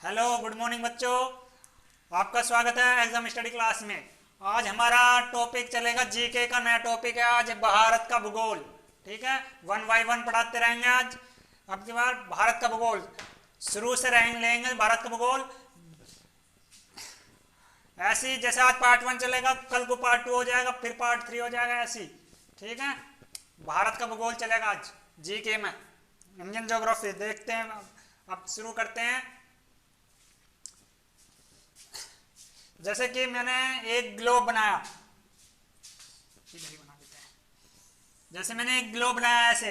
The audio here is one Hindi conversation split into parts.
हेलो गुड मॉर्निंग बच्चों, आपका स्वागत है एग्जाम स्टडी क्लास में। आज हमारा टॉपिक चलेगा जीके का। नया टॉपिक है आज भारत का भूगोल। ठीक है, वन बाय वन पढ़ाते रहेंगे। आज अब की बार भारत का भूगोल शुरू से लेंगे। भारत का भूगोल ऐसी जैसे आज पार्ट 1 चलेगा, कल को पार्ट 2 हो जाएगा, फिर पार्ट 3 हो जाएगा, ऐसी। ठीक है, भारत का भूगोल चलेगा आज जीके में। इंडियन ज्योग्राफी देखते हैं। अब शुरू करते हैं। जैसे कि मैंने एक ग्लोब बनाया, इधर ही बना देते हैं। जैसे मैंने एक ग्लोब बनाया ऐसे,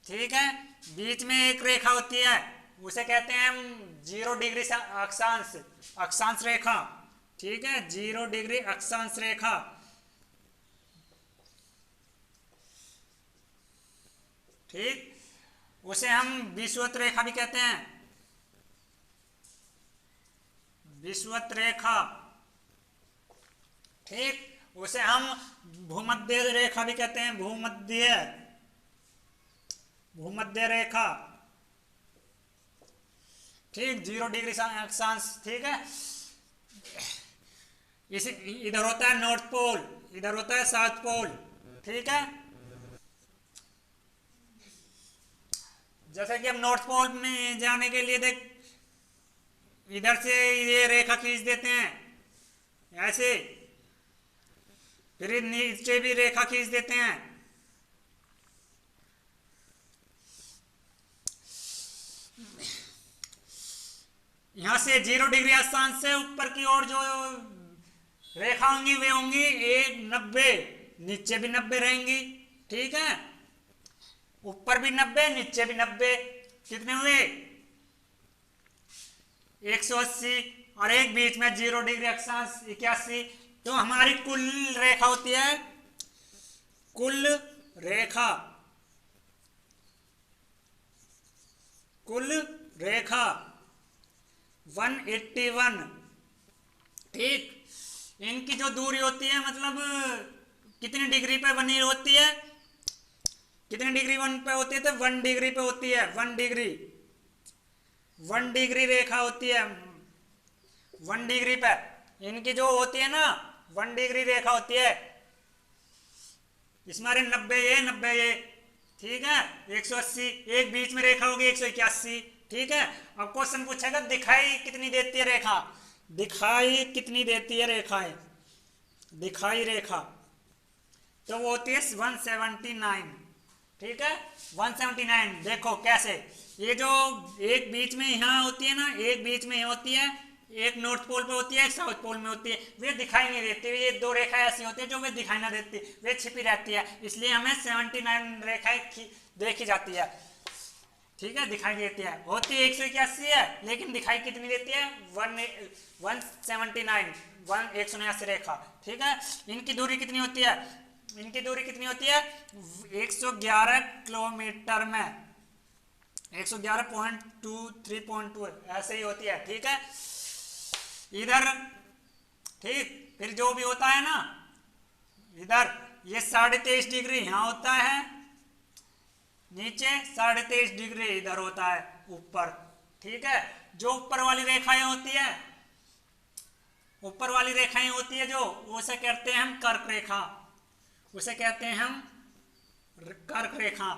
ठीक है, बीच में एक रेखा होती है, उसे कहते हैं हम 0 डिग्री अक्षांश अक्षांश रेखा। ठीक है, 0 डिग्री अक्षांश रेखा। ठीक, उसे हम विषुवत रेखा भी कहते हैं। विषुवत रेखा, ठीक, उसे हम भूमध्य रेखा भी कहते हैं। भूमध्य रेखा, ठीक, 0 डिग्री अक्षांश। ठीक है, इसे इधर होता है नॉर्थ पोल, इधर होता है साउथ पोल। ठीक है, जैसे कि हम नॉर्थ पोल में जाने के लिए देख इधर से ये रेखा खींच देते हैं ऐसे, फिर नीचे भी रेखा खींच देते हैं। यहां से 0 डिग्री अक्षांश से ऊपर की ओर जो रेखा होंगी वे होंगी 90, नीचे भी 90 रहेंगी। ठीक है, ऊपर भी 90, नीचे भी 90, कितने हुए 180, और एक बीच में 0 डिग्री अक्षांश 81। तो हमारी कुल रेखा होती है, कुल रेखा 181। ठीक, इनकी जो दूरी होती है, मतलब कितनी डिग्री पे बनी होती है, कितनी डिग्री वन पे होती है, तो 1 डिग्री पे होती है। 1 डिग्री रेखा होती है 1 डिग्री पे। इनकी जो होती है ना 1 डिग्री रेखा होती है। इसमें 90 ये 90 ये, ठीक है, 180, एक बीच में रेखा होगी 181। ठीक है, अब क्वेश्चन पूछेगा दिखाई कितनी देती है रेखा, दिखाई कितनी देती है रेखाएं, दिखाई रेखा, तो वो होती है 179। ठीक है, 179। देखो कैसे, ये जो एक बीच में यहाँ होती है ना, एक बीच में होती है, एक नॉर्थ पोल पे होती है, एक साउथ पोल में होती है, वे दिखाई नहीं देती। ये 2 रेखाएं ऐसी होती है जो वे दिखाई ना देती, वे छिपी रहती है, इसलिए हमें 79 रेखाएं देखी जाती है। ठीक है, दिखाई देती है, होती 181 है, लेकिन दिखाई कितनी देती है 179, 179 रेखा। ठीक है, इनकी दूरी कितनी होती है, इनकी दूरी कितनी होती है 111 किलोमीटर में, 111.23.2 ऐसे ही होती है। ठीक है, इधर, ठीक, फिर जो भी होता है ना इधर, ये 23.5 डिग्री यहाँ होता है, नीचे 23.5 डिग्री इधर होता है ऊपर। ठीक है, जो ऊपर वाली रेखाएं होती है, ऊपर वाली रेखाएं होती है जो, उसे कहते हैं हम कर्क रेखा, उसे कहते हैं हम कर्क रेखा।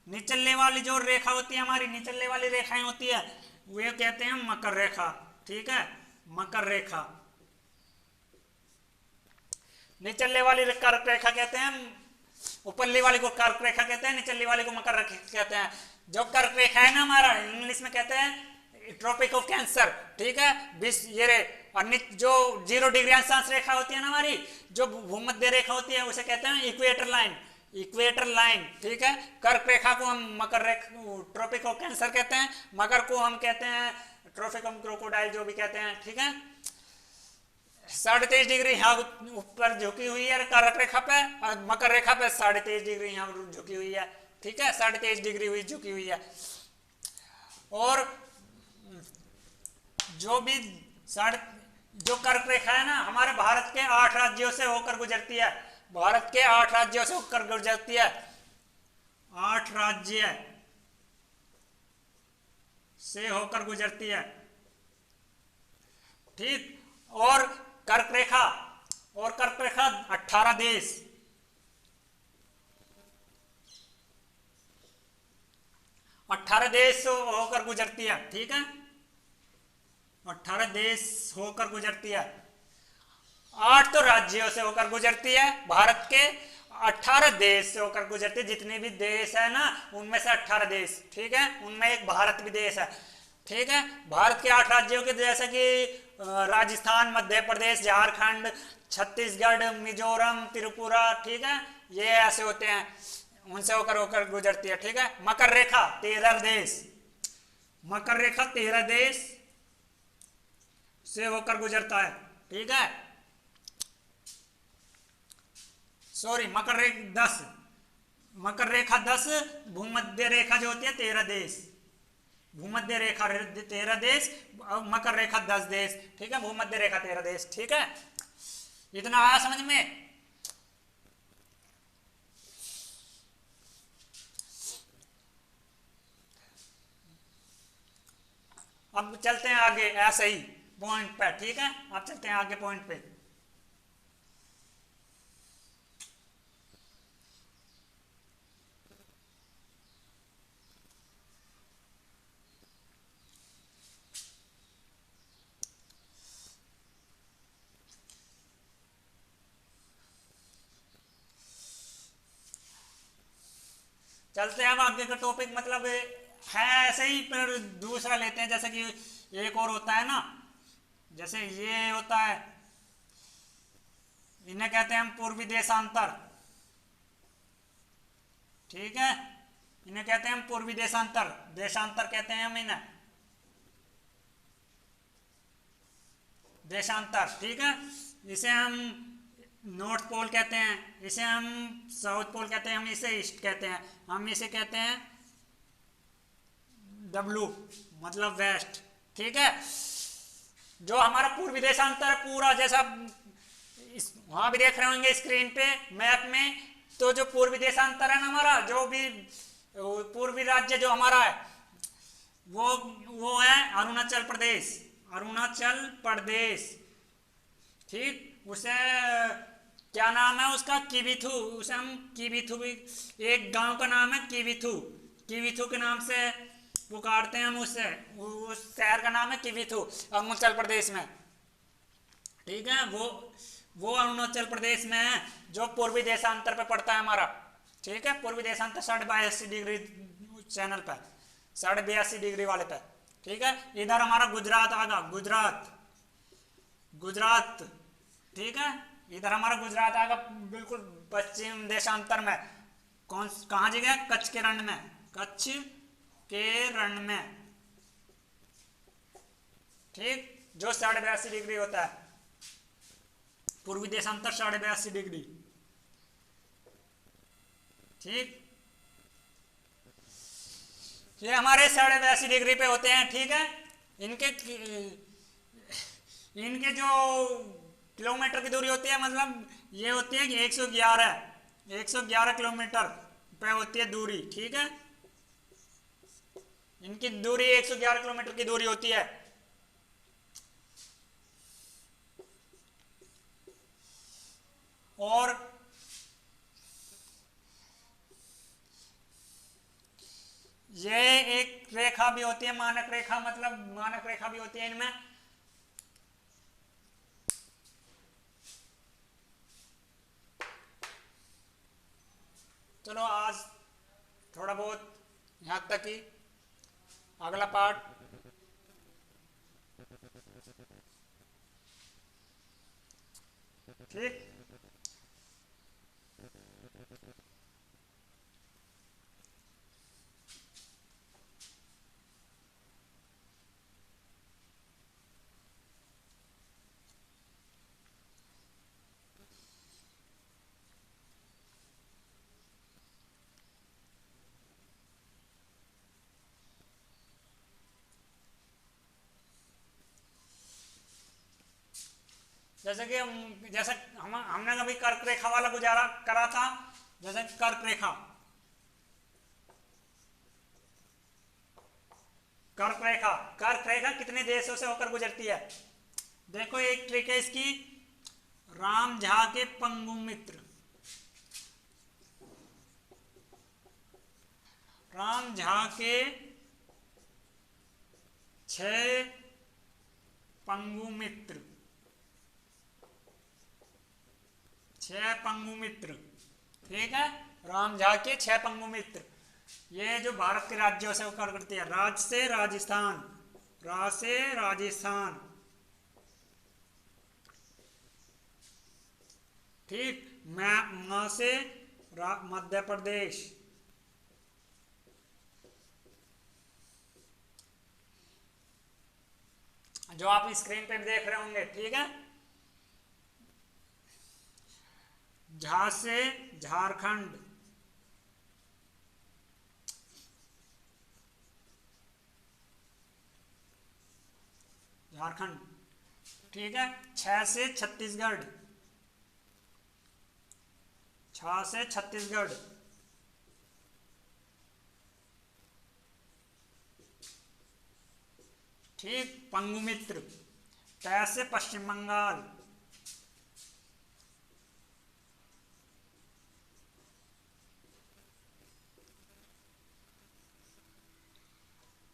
निचले वाली जो रेखा होती है हमारी, निचले वाली रेखाएं होती है, वे कहते हैं मकर रेखा। ठीक है, मकर रेखा, निचले वाली कर्क रेखा कहते हैं, ऊपरली वाली को कर्क रेखा कहते हैं, निचली वाली को मकर रेखा कहते हैं। जो कर्क रेखा है ना हमारा, इंग्लिश में कहते हैं ट्रॉपिक ऑफ कैंसर। ठीक है, ये रे, और जो 0 डिग्री अक्षांश रेखा होती है ना हमारी, जो भूमध्य रेखा होती है, उसे कहते हैं इक्वेटर लाइन, इक्वेटर लाइन। ठीक है, कर्क रेखा को हम मकर रेखा, ट्रॉपिक ऑफ कैंसर कहते हैं, मकर को हम कहते हैं ट्रॉपिक ऑफ क्रोकोडाइल, जो भी कहते हैं। ठीक है, 23.5 डिग्री यहाँ ऊपर झुकी हुई है कर्क रेखा पे, और मकर रेखा पे 23.5 डिग्री यहाँ झुकी हुई है। ठीक है, 23.5 डिग्री हुई झुकी हुई है। और जो भी जो कर्क रेखा है ना, हमारे भारत के 8 राज्यों से होकर गुजरती है, भारत के 8 राज्यों से होकर गुजरती है, 8 राज्य से होकर गुजरती है। ठीक। और कर्क रेखा, और कर्क रेखा 18 देश, 18 देश होकर गुजरती है, ठीक है, 18 देश होकर गुजरती है। 8 तो राज्यों से होकर गुजरती है भारत के, 18 देश से होकर गुजरती है। जितने भी देश है ना उनमें से 18 देश, ठीक है, उनमें एक भारत भी देश है, ठीक है। भारत के 8 राज्यों के जैसे कि राजस्थान, मध्य प्रदेश, झारखंड, छत्तीसगढ़, मिजोरम, त्रिपुरा, ठीक है, ये ऐसे होते हैं, उनसे होकर होकर गुजरती है, ठीक है। मकर रेखा 13 देश, मकर रेखा 13 देश से होकर गुजरता है, ठीक है। सॉरी, मकर रेखा 10, मकर रेखा 10, भूमध्य रेखा जो होती है 13 देश, भूमध्य रेखा 13 देश, मकर रेखा 10 देश, ठीक है, भूमध्य रेखा 13 देश, ठीक है। इतना आया समझ में? अब चलते हैं आगे ऐसे ही पॉइंट पे, ठीक है, अब चलते हैं आगे पॉइंट पे। चलते हैं अब आगे का टॉपिक, मतलब है ऐसे ही, पर दूसरा लेते हैं। जैसे कि एक और होता है ना, जैसे ये होता है, इन्हें कहते हैं हम पूर्वी देशांतर, ठीक है, इन्हें कहते हैं हम पूर्वी देशांतर, देशांतर कहते हैं हम इन्हें, देशांतर, ठीक है। इसे हम नॉर्थ पोल कहते हैं, इसे हम साउथ पोल कहते हैं, हम इसे ईस्ट कहते हैं, हम इसे कहते हैं डब्लू, मतलब वेस्ट, ठीक है। जो हमारा पूर्वी देशांतर पूरा, जैसा वहां भी देख रहे होंगे स्क्रीन पे मैप में, तो जो पूर्वी देशांतर है ना हमारा, जो भी पूर्वी राज्य जो हमारा है, वो है अरुणाचल प्रदेश, अरुणाचल प्रदेश, ठीक। उसे क्या नाम है उसका, किविथु, उसे हम किविथु भी, एक गांव का नाम है किविथु, किविथु के नाम से पुकारते हैं हम उससे, उस शहर का नाम है किविथु, अरुणाचल प्रदेश में, ठीक है। वो अरुणाचल प्रदेश में है, जो पूर्वी देशांतर पे पड़ता है हमारा, ठीक है, पूर्वी देशांतर 82.5 डिग्री चैनल पे, 82.5 डिग्री वाले पे, ठीक है। इधर हमारा गुजरात आगा, गुजरात, गुजरात, ठीक है, इधर हमारा गुजरात आएगा बिल्कुल पश्चिम देशांतर में, कौन कहाँ जगह, कच्छ के रण में, कच्छ के रण में, ठीक, जो 82.5 डिग्री होता है, पूर्वी देशांतर 82.5 डिग्री, ठीक। ये हमारे 82.5 डिग्री पे होते हैं, ठीक है। इनके जो किलोमीटर की दूरी होती है, मतलब ये होती है कि 111 किलोमीटर पे होती है दूरी, ठीक है। इनकी दूरी 111 किलोमीटर की दूरी होती है। और ये एक रेखा भी होती है, मानक रेखा, मतलब मानक रेखा भी होती है इनमें, चलो आज थोड़ा बहुत यहाँ तक ही, अगला पार्ट ठीक। जैसे कि हमने कभी कर्क रेखा वाला गुजारा करा था, जैसे कर्क रेखा, कर्क रेखा कितने देशों से होकर गुजरती है, देखो एक ट्रिक है इसकी, राम झा के पंगु मित्र, राम झा के 6 पंगु मित्र, 6 पंगु मित्र, ठीक है। राम झा के 6 पंगु मित्र, ये जो भारत के राज्यों से होकर करती है। राज से राजस्थान, रा से राजस्थान, ठीक। मां से मध्य प्रदेश, जो आप स्क्रीन पे देख रहे होंगे, ठीक है। झा से झारखंड, झारखंड, ठीक है। 6 से छत्तीसगढ़, 6 से छत्तीसगढ़, ठीक। पंगु मित्र, 3 से पश्चिम बंगाल,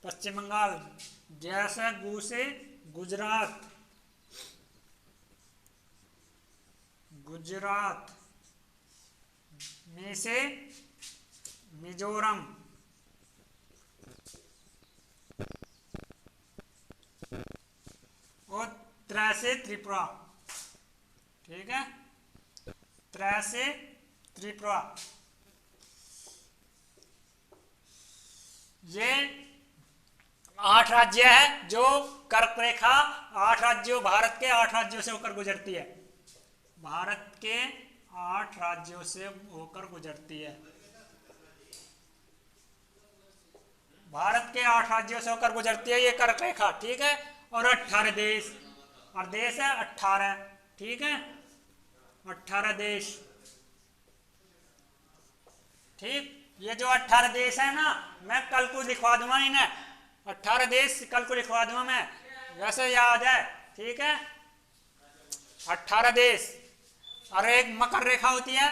पश्चिम बंगाल। जैसा गु से गुजरात, गुजरात। मी से मिजोरम, और 3 से त्रिपुरा, ठीक है। 3 से त्रिपुरा, ये 8 राज्य है जो कर्क रेखा 8 राज्यों, भारत के 8 राज्यों से होकर गुजरती है। भारत के 8 राज्यों से होकर गुजरती है। भारत के 8 राज्यों से होकर गुजरती है ये कर्क रेखा, ठीक है। और 18 देश, और देश है 18, ठीक है। 18 देश, ठीक। ये जो 18 देश है ना, मैं कल को लिखवा दूंगा इन्हें, 18 देश कल को लिखवा दूंगा मैं, वैसे याद है, ठीक है। 18 देश, और एक मकर रेखा होती है,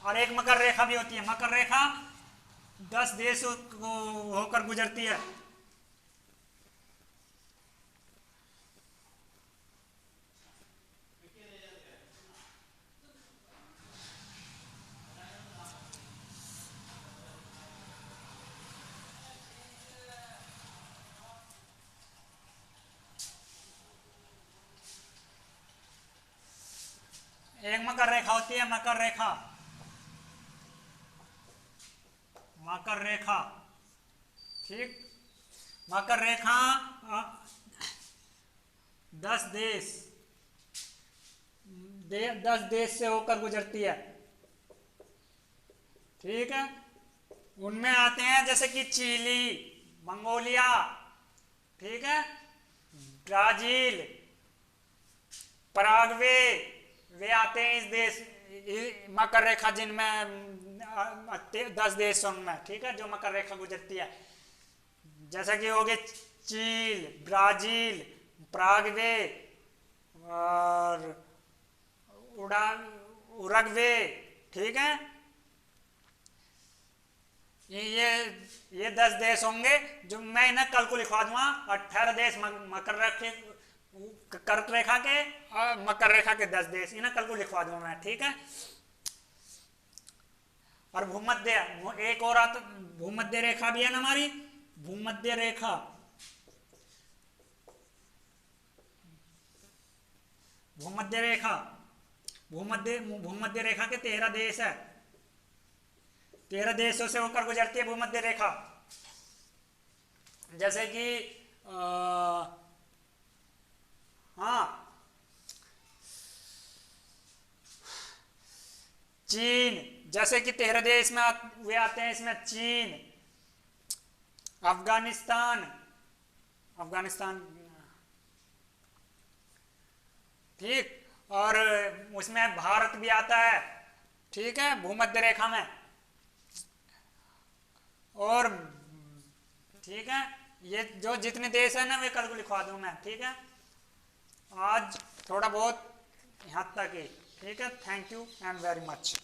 और एक मकर रेखा भी होती है। मकर रेखा 10 देशों को होकर गुजरती है। एक मकर रेखा होती है, मकर रेखा, मकर रेखा, ठीक। मकर रेखा 10 देश, 10 देश से होकर गुजरती है, ठीक है। उनमें आते हैं जैसे कि चिली, मंगोलिया, ठीक है, ब्राजील, पराग्वे, वे आते हैं इस देश मकर रेखा जिनमें 10 देश उनमें, ठीक है, जो मकर रेखा गुजरती है। जैसा कि हो गए चील, ब्राजील, पराग्वे और उरुग्वे, ठीक है। ये 10 देश होंगे जो मैं इन्हें कल को लिखवा दूंगा। 18 देश कर्क रेखा के, और मकर रेखा के 10 देश, इन्हें कल को लिखवा दूंगा मैं, ठीक है। और भूमध्य, एक और आता, भूमध्य रेखा भी है ना हमारी, भूमध्य रेखा, भूमध्य रेखा, भूमध्य रेखा के 13 देश है, 13 देशों से होकर गुजरती है भूमध्य रेखा। जैसे कि हाँ, चीन, जैसे कि 13 देश में वे आते हैं इसमें, चीन, अफगानिस्तान, अफगानिस्तान, ठीक। और उसमें भारत भी आता है, ठीक है, भूमध्य रेखा में। और ठीक है, ये जो जितने देश है ना वे कल को लिखवा दूँ मैं। ठीक है, आज थोड़ा बहुत यहाँ तक ही। ठीक है, thank you and very much.